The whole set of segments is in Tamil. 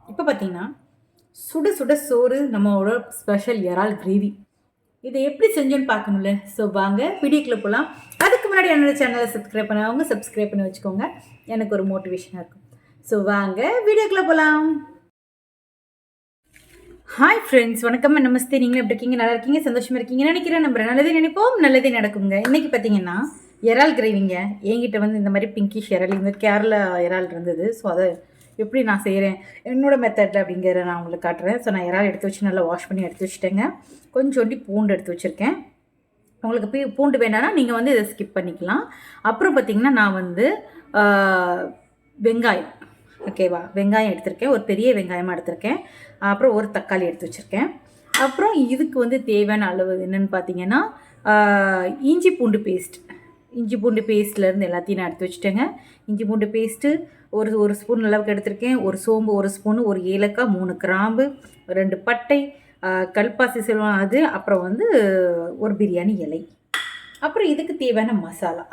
இப்போ பார்த்தீங்கன்னா, சுட சுட சோறு நம்மளோட ஸ்பெஷல் இறால் கிரேவி. இதை எப்படி செஞ்சோன்னு பார்க்கணும்ல. ஸோ வாங்க வீடியோக்குள்ள போகலாம். அதுக்கு முன்னாடி என்னோட சேனலை சப்ஸ்கிரைப் பண்ணாதவங்க சப்ஸ்கிரைப் பண்ணி வச்சுக்கோங்க. எனக்கு ஒரு மோட்டிவேஷனாக இருக்கும். ஸோ வாங்க வீடியோக்குள்ள போகலாம். ஹாய் ஃப்ரெண்ட்ஸ், வணக்கம், நமஸ்தே. நீங்களும் எப்படி இருக்கீங்க? நல்லா இருக்கீங்க, சந்தோஷமாக இருக்கீங்கன்னு நினைக்கிறேன். நம்புறேன் நல்லதே நினைப்போம், நல்லதே நடக்குங்க. இன்றைக்கி பார்த்தீங்கன்னா இறால் கிரேவிங்க. என்கிட்ட வந்து இந்த மாதிரி பிங்கிஷ் இறால், இந்த கேரளா இறால் இருந்தது. ஸோ அதை எப்படி நான் செய்கிறேன் என்னோடய மெத்தடில் அப்படிங்கிறத நான் உங்களுக்கு காட்டுறேன். ஸோ நான் இறால் எடுத்து வச்சு நல்லா வாஷ் பண்ணி எடுத்து வச்சுட்டேங்க. கொஞ்சோண்டி பூண்டு எடுத்து வச்சுருக்கேன். உங்களுக்கு பூண்டு வேண்டாம்னா நீங்கள் வந்து இதை ஸ்கிப் பண்ணிக்கலாம். அப்புறம் பார்த்திங்கன்னா நான் வந்து வெங்காயம், ஓகேவா, வெங்காயம் எடுத்திருக்கேன். ஒரு பெரிய வெங்காயமாக எடுத்திருக்கேன். அப்புறம் ஒரு தக்காளி எடுத்து வச்சுருக்கேன். அப்புறம் இதுக்கு வந்து தேவையான அளவு என்னென்னு பார்த்தீங்கன்னா இஞ்சி பூண்டு பேஸ்ட். இஞ்சி பூண்டு பேஸ்ட்லேருந்து எல்லாத்தையும் நான் எடுத்து வச்சுட்டேங்க. இஞ்சி பூண்டு பேஸ்ட்டு ஒரு ஸ்பூன் அளவுக்கு எடுத்திருக்கேன். ஒரு சோம்பு 1 ஸ்பூனு, ஒரு ஏலக்காய், 3 கிராம்பு, 2 பட்டை, கல்பாசி சொல்லுவாங்க அது, அப்புறம் வந்து ஒரு பிரியாணி இலை. அப்புறம் இதுக்கு தேவையான மசாலா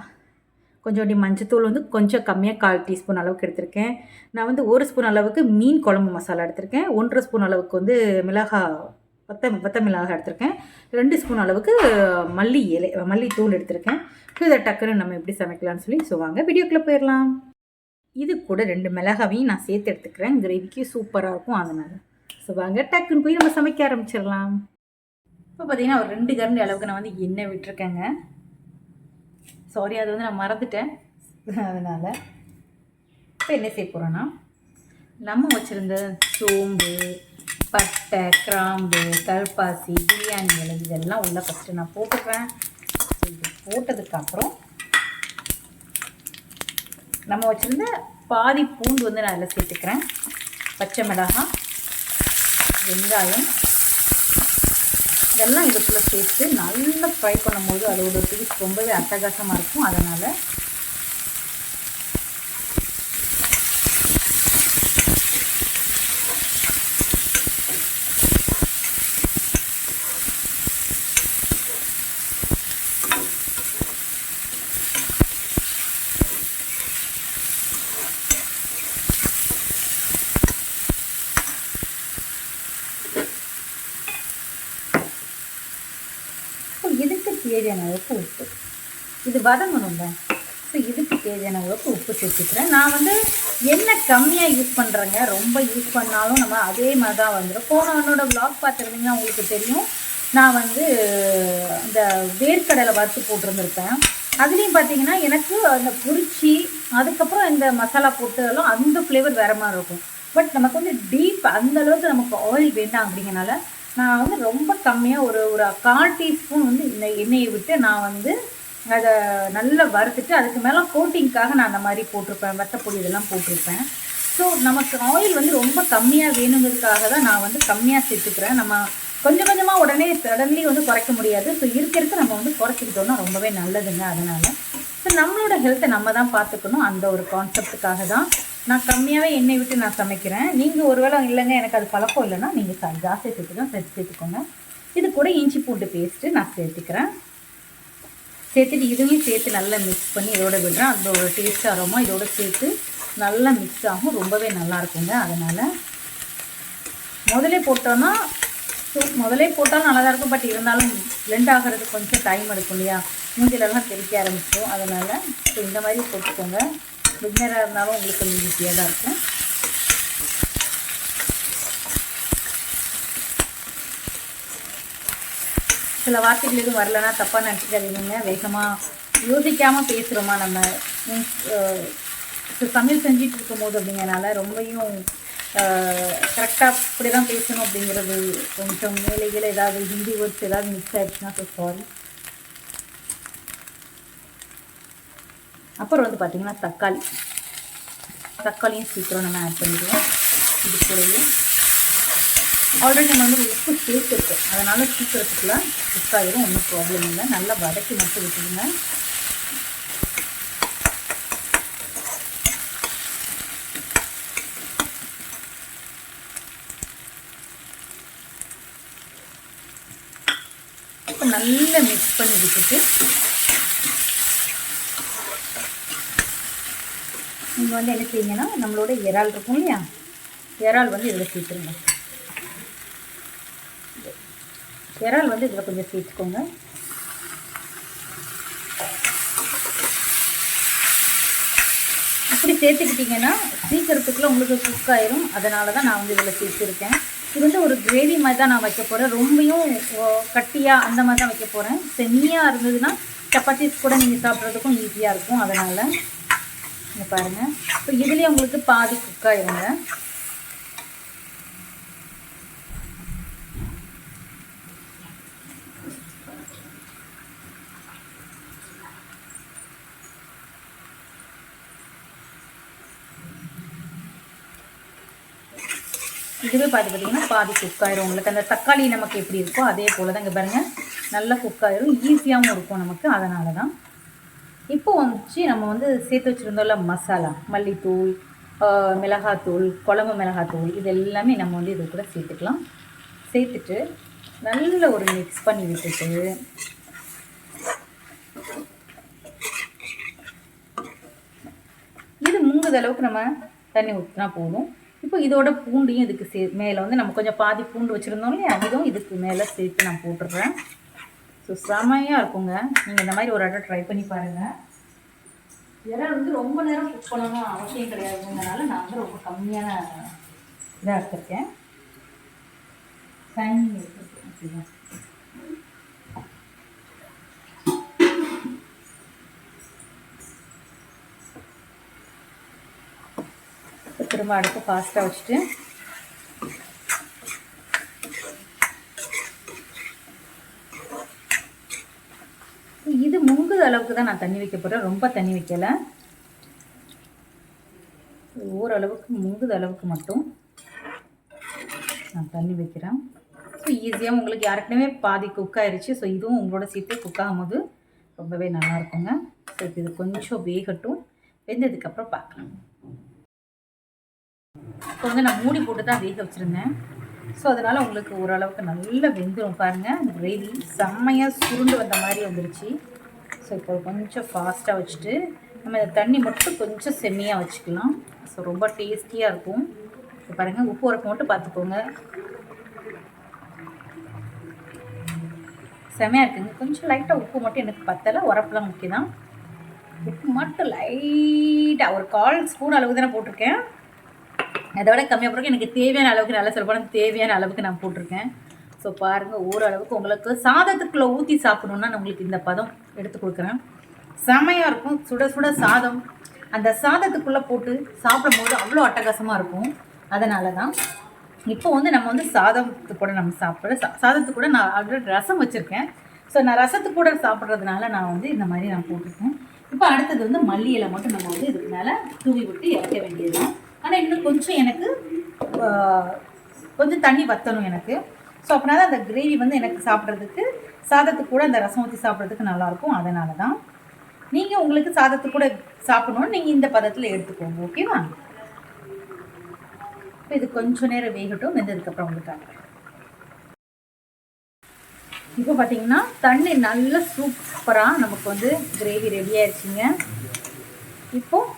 கொஞ்சோண்டி மஞ்சத்தூள் வந்து கொஞ்சம் கம்மியாக 1/4 டீஸ்பூன் அளவுக்கு எடுத்திருக்கேன். நான் வந்து 1 ஸ்பூன் அளவுக்கு மீன் குழம்பு மசாலா எடுத்திருக்கேன். 1/2 ஸ்பூன் அளவுக்கு வந்து வத்த மிளகாய் எடுத்திருக்கேன். 2 ஸ்பூன் அளவுக்கு மல்லித்தூள் எடுத்திருக்கேன். ஸோ இதை டக்குன்னு நம்ம எப்படி சமைக்கலாம்னு சொல்லி வாங்க வீடியோக்குள்ளே போயிடலாம். இது கூட 2 மிளகாவையும் நான் சேர்த்து எடுத்துக்கிறேன். கிரேவிக்கு சூப்பராக இருக்கும் அதனால். ஸோ வாங்க டக்குன்னு போய் நம்ம சமைக்க ஆரம்பிச்சிடலாம். இப்போ பார்த்தீங்கன்னா ஒரு 2 கரண்டி அளவுக்கு நான் வந்து எண்ணெய் விட்டுருக்கேங்க. சாரி, அது வந்து நான் மறந்துட்டேன். அதனால் இப்போ என்ன செய்ய போகிறோன்னா, நம்ம வச்சுருந்த சோம்பு, பட்டை, கிராம்பு, கல்பாசி, பிரியாணி இலை இதெல்லாம் உள்ள ஃபஸ்ட்டு நான் போட்டுக்கிறேன். இது போட்டதுக்கப்புறம் நம்ம வச்சுருந்த பாதி பூண்டு வந்து நான் அதில் சேர்த்துக்கிறேன். பச்சை மிளகாய், வெங்காயம் இதெல்லாம் இதுக்குள்ளே சேர்த்து நல்லா ஃப்ரை பண்ணும்போது அதோட டேஸ்ட் ரொம்பவே அட்டகாசமாக இருக்கும். அதனால் இதுக்கு தேவையான அளவுக்கு உப்பு, இது வதங்கணுங்க. ஸோ இதுக்கு தேவையான அளவுக்கு உப்பு சேர்த்துக்கிறேன். நான் வந்து எண்ணெய் கம்மியாக யூஸ் பண்ணுறேங்க. ரொம்ப யூஸ் பண்ணாலும் நம்ம அதே மாதிரி தான் வந்துடும். என்னோடய வ்ளாக் பார்த்துருந்தீங்கன்னா உங்களுக்கு தெரியும். நான் வந்து இந்த வேர்க்கடலை வறுத்து போட்டிருந்துருப்பேன். அதுலேயும் பார்த்தீங்கன்னா எனக்கு அந்த பொரிச்சி அதுக்கப்புறம் இந்த மசாலா போட்டதெல்லாம் அந்த ஃப்ளேவர் வேறு மாதிரி இருக்கும். பட் நமக்கு வந்து டீப் அந்தளவுக்கு நமக்கு ஆயில் வேண்டாம். அப்படிங்கிறனால நான் வந்து ரொம்ப கம்மியாக ஒரு 1/4 டீஸ்பூன் வந்து இந்த எண்ணெயை விட்டு நான் வந்து அதை நல்லா வறுத்துட்டு அதுக்கு மேலே கோட்டிங்க்காக நான் அந்த மாதிரி போட்டிருப்பேன். வத்தப்பொடி இதெல்லாம் போட்டிருப்பேன். ஸோ நமக்கு ஆயில் வந்து ரொம்ப கம்மியாக வேணுங்கிறதுக்காக தான் நான் வந்து கம்மியாக சேர்த்துக்கிறேன். நம்ம கொஞ்சம் கொஞ்சமாக சடன்லி வந்து குறைக்க முடியாது. ஸோ இருக்க நம்ம வந்து குறைச்சிக்கிட்டோம்னா ரொம்பவே நல்லதுங்க. அதனால் ஸோ நம்மளோட ஹெல்த்தை நம்ம தான் பார்த்துக்கணும். அந்த ஒரு கான்செப்டுக்காக தான் நான் கம்மியாகவே எண்ணெய் விட்டு நான் சமைக்கிறேன். நீங்கள் ஒருவேளை இல்லைங்க எனக்கு அது பழக்கம் இல்லைன்னா நீங்கள் ஜாஸ்தி சேர்த்துக்கோங்க. இது கூட இஞ்சி பூண்டு பேஸ்ட்டு நான் சேர்த்துக்கிறேன். சேர்த்துட்டு இதுவும் சேர்த்து நல்லா மிக்ஸ் பண்ணி இதோட விடுறேன். அதோட டேஸ்ட் அரோமா இதோட சேர்த்து நல்லா மிக்ஸ் ஆகும். ரொம்பவே நல்லா இருக்குங்க. அதனால் முதலே போட்டாலும் நல்லா தான் இருக்கும். பட் இருந்தாலும் பிளெண்ட் ஆகிறதுக்கு கொஞ்சம் டைம் எடுக்கும் இல்லையா, மூஞ்சிலெல்லாம் தெளிக்க ஆரம்பிச்சோம். அதனால் ஸோ இந்த மாதிரி போட்டுக்கோங்க. பிகினராக இருந்தாலும் உங்களுக்கு கொஞ்சம் ஈஸியாக தான் இருக்கும். சில வார்த்தைகள் எதுவும் வரலன்னா தப்பாக நினச்சிக்காதீங்க. வேகமாக யோசிக்காமல் பேசுகிறோமா நம்ம மீன்ஸ் சமையல் செஞ்சுட்டு இருக்கும்போது அப்படிங்கிறனால ரொம்பவும் கரெக்டாக இப்படி தான் பேசணும் அப்படிங்கிறது கொஞ்சம் மேலைகள் ஏதாவது ஹிந்தி வேர்ட்ஸ் ஏதாவது மிக்ஸ் ஆகிடுச்சுன்னா ஸோ சாரி. அப்புறம் வந்து பார்த்திங்கன்னா தக்காளியும் சீக்கிரம் நம்ம ஆட் பண்ணிடுவோம். இது கூடயே ஆல்ரெடி நம்ம வந்து உப்பு சேர்த்துருக்கோம். அதனால் சீக்கிரத்துக்குள்ள குக் ஆகிடும். ஒன்றும் ப்ராப்ளம் இல்லை. நல்லா வதக்கி மட்டும் விட்டுருங்க. இப்போ நல்லா மிக்ஸ் பண்ணி விட்டுட்டு நீங்கள் வந்து என்ன செய்யுங்கன்னா நம்மளோட இறால் இருக்கும் இல்லையா, இறால் வந்து இதில் சேர்த்துருங்க. இறால் வந்து இதில் கொஞ்சம் சேர்த்துக்கோங்க. இப்படி சேர்த்துக்கிட்டிங்கன்னா சீக்கிரத்துக்குள்ளே உங்களுக்கு குக் ஆயிரும். அதனால தான் நான் வந்து இதில் சேர்த்துருக்கேன். இது வந்து ஒரு கிரேவி மாதிரி தான் நான் வைக்க போகிறேன். ரொம்பவும் கட்டியாக அந்த மாதிரி தான் வைக்க போகிறேன். செம்மியாக இருந்ததுன்னா சப்பாத்திஸ் கூட நீங்கள் சாப்பிட்றதுக்கும் ஈஸியாக இருக்கும். அதனால் இங்கே பாருங்கள். இப்போ இதுலேயே உங்களுக்கு பாதி குக் ஆயிருங்க. இதுவே பார்த்திங்கன்னா பாதி குக் ஆயிரும். உங்களுக்கு அந்த தக்காளி நமக்கு எப்படி இருக்கோ அதே போல் தான். இங்கே பாருங்கள், நல்லா குக் ஆயிரும், ஈஸியாகவும் இருக்கும் நமக்கு. அதனால தான் இப்போ வந்துச்சு நம்ம வந்து சேர்த்து வச்சுருந்தோம்ல மசாலா, மல்லித்தூள், மிளகாத்தூள், குழம்பு மிளகாத்தூள், இது எல்லாமே நம்ம வந்து இது கூட சேர்த்துக்கலாம். சேர்த்துட்டு நல்ல ஒரு மிக்ஸ் பண்ணி விட்டுட்டு இது முங்குத அளவுக்கு நம்ம தண்ணி ஊற்றினா போதும். இப்போ இதோட பூண்டையும் இதுக்கு மேலே வந்து நம்ம கொஞ்சம் பாதி பூண்டு வச்சுருந்தோம் இல்லையா, இதுவும் இதுக்கு மேலே சேர்த்து நான் போட்டுடுறேன். ஸோ செமையாக இருக்குங்க. நீங்கள் இந்த மாதிரி ஒரு இடம் ட்ரை பண்ணி பாருங்கள். இறால் வந்து ரொம்ப நேரம் குக் பண்ணணும் அவசியம் கிடையாதுங்கிறனால நான் வந்து ரொம்ப கம்மியான இதாக எடுத்துருக்கேன். டைமிங் எடுத்துருக்கேன். திரும்ப அடுப்பு ஃபாஸ்ட்டாக வச்சுட்டு இது முங்குத அளவுக்கு தான் நான் தண்ணி வைக்க போகிறேன். ரொம்ப தண்ணி வைக்கலை, ஓரளவுக்கு முங்குத அளவுக்கு மட்டும் நான் தண்ணி வைக்கிறேன். ஸோ ஈஸியாக உங்களுக்கு யாருக்குமே பாதி குக் ஆயிடுச்சு. ஸோ இதுவும் உங்களோட சேர்த்து குக் ஆகும்போது ரொம்பவே நல்லாயிருக்குங்க. ஸோ இது கொஞ்சம் வேகட்டும், வெந்ததுக்கப்புறம் பார்க்கலாம். இப்போ வந்து நான் மூடி போட்டு தான் வேக வச்சுருந்தேன். ஸோ அதனால் உங்களுக்கு ஓரளவுக்கு நல்லா வெந்துடும் பாருங்கள். அந்த கிரேவி செம்மையாக சுருண்டு வந்த மாதிரி வந்துருச்சு. ஸோ இப்போ கொஞ்சம் ஃபாஸ்ட்டாக வச்சுட்டு நம்ம இந்த தண்ணி மட்டும் கொஞ்சம் செம்மியாக வச்சுக்கலாம். ஸோ ரொம்ப டேஸ்டியாக இருக்கும். இப்போ பாருங்கள், உப்பு உரப்பு மட்டும் பார்த்துக்கோங்க. செம்மையாக இருக்குங்க. கொஞ்சம் லைட்டாக உப்பு மட்டும் எனக்கு பத்தலை, உரப்புலாம் முக்கியம் தான். உப்பு மட்டும் லைட்டாக ஒரு 1/4 ஸ்பூன் அளவுக்கு தானே போட்டிருக்கேன். அதை விட கம்மியாக போட்டிருக்கேன். எனக்கு தேவையான அளவுக்கு, நல்லா சொல்லப்போனால் தேவையான அளவுக்கு நான் போட்டிருக்கேன். ஸோ பாருங்கள், ஓரளவுக்கு உங்களுக்கு சாதத்துக்குள்ளே ஊற்றி சாப்பிடணுன்னா நான் உங்களுக்கு இந்த பதம் எடுத்து கொடுக்குறேன். செமையாக இருக்கும். சுட சுட சாதம் அந்த சாதத்துக்குள்ளே போட்டு சாப்பிடும்போது அவ்வளோ அட்டகாசமாக இருக்கும். அதனால தான் இப்போ வந்து நம்ம வந்து சாதத்துக்கு கூட நம்ம சாதத்துக்கு கூட நான் ஆல்ரெடி ரசம் வச்சுருக்கேன். ஸோ நான் ரசத்துக்கு கூட சாப்பிட்றதுனால நான் வந்து இந்த மாதிரி நான் போட்டிருக்கேன். இப்போ அடுத்தது வந்து மல்லி இலை மட்டும் நம்ம வந்து இதுக்கு மேலே தூவி விட்டு இறக்க வேண்டியது தான். ஆனால் இன்னும் கொஞ்சம் எனக்கு கொஞ்சம் தண்ணி வற்றணும் எனக்கு. ஸோ அப்படின்னா தான் அந்த கிரேவி வந்து எனக்கு சாப்பிட்றதுக்கு, சாதத்துக்கு கூட அந்த ரசம் ஊற்றி சாப்பிட்றதுக்கு நல்லாயிருக்கும். அதனால தான் நீங்கள் உங்களுக்கு சாதத்துக்கு கூட சாப்பிடணுன்னு நீங்கள் இந்த பதத்தில் எடுத்துக்கோங்க. ஓகேவா? இப்போ இது கொஞ்சம் நேரம் வேகட்டும், வெந்ததுக்கப்புறம் உங்களுக்கு இப்போ பார்த்தீங்கன்னா தண்ணி நல்லா சூப்பராக நமக்கு வந்து கிரேவி ரெடி ஆயிடுச்சுங்க. இப்போது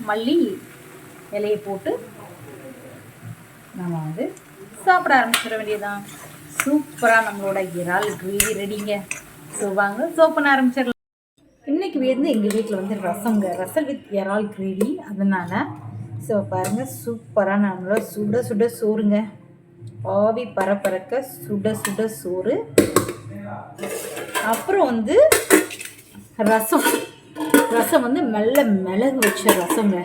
மல்லி இலையை போட்டு நம்ம வந்து சாப்பிட ஆரம்பிச்சிட வேண்டியதுதான். சூப்பராக நம்மளோட இறால் கிரேவி ரெடிங்க. ஸோ வாங்க பண்ண ஆரம்பிச்சிடலாம். இன்றைக்கி வந்து எங்கள் வீட்டில் வந்து ரசம் வித் இறால் கிரேவி. அதனால் ஸோ பாருங்கள், சூப்பராக நம்மளோட சுட சுட சோறுங்க. ஆவி பரப்பறக்க சுட சுட சோறு. அப்புறம் வந்து ரசம் வந்து மிளகு வச்ச ரசங்க.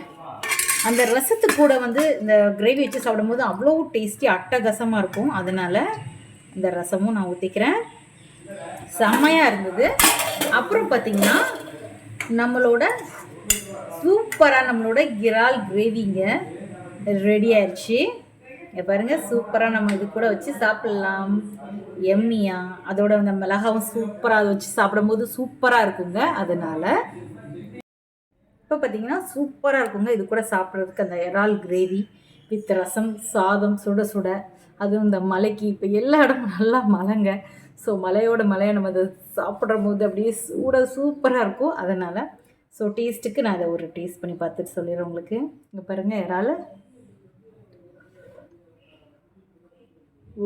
அந்த ரசத்துக்கு கூட வந்து இந்த கிரேவி வச்சு சாப்பிடும்போது அவ்வளோ டேஸ்டி அட்டகாசமாக இருக்கும். அதனால் இந்த ரசமும் நான் ஊற்றிக்கிறேன். செம்மையாக இருந்தது. அப்புறம் பார்த்திங்கன்னா நம்மளோட இறால் கிரேவிங்க ரெடி ஆயிடுச்சு. இங்கே பாருங்கள், சூப்பராக நம்ம இது கூட வச்சு சாப்பிட்லாம். எம்மியாக அதோட அந்த மிளகாவும் சூப்பராக அதை வச்சு சாப்பிடும்போது சூப்பராக இருக்குங்க. அதனால் இப்போ பார்த்திங்கன்னா சூப்பராக இருக்குங்க இது கூட சாப்பிட்றதுக்கு. அந்த இறால் கிரேவி வித் ரசம், சாதம் சுட சுட, அதுவும் இந்த மலைக்கு இப்போ எல்லா இடமும் நல்லா மழைங்க. ஸோ மலையை நம்ம அதை சாப்பிட்ற போது அப்படியே சூப்பராக இருக்கும். அதனால் ஸோ டேஸ்ட்டுக்கு நான் அதை ஒரு டேஸ்ட் பண்ணி பார்த்துட்டு சொல்லிடுறேன் உங்களுக்கு. இங்கே பாருங்கள், இறால்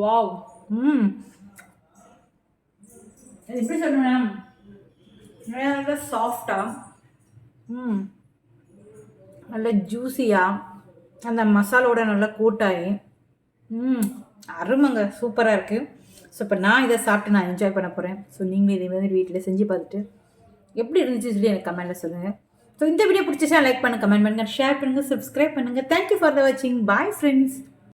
வாவ். ம் இது எப்படி சொல்லுவேன், நல்லா சாஃப்டாக, ம் நல்ல ஜூஸியாக, அந்த மசாலோட நல்லா கூட்டாகி, ம் அருமைங்க, சூப்பராக இருக்குது. ஸோ இப்போ நான் இதை சாப்பிட்டு நான் என்ஜாய் பண்ண போகிறேன். ஸோ நீங்களும் இதே மாதிரி வீட்டில் செஞ்சு பார்த்துட்டு எப்படி இருந்துச்சு சொல்லி எனக்கு கமெண்ட்டில் சொல்லுங்கள். ஸோ இந்த வீடியோ பிடிச்சிச்சா லைக் பண்ணுங்கள், கமெண்ட் பண்ணுங்கள், ஷேர் பண்ணுங்கள், சப்ஸ்கிரைப் பண்ணுங்கள். தேங்க்யூ ஃபார் த வாட்சிங். Bye friends.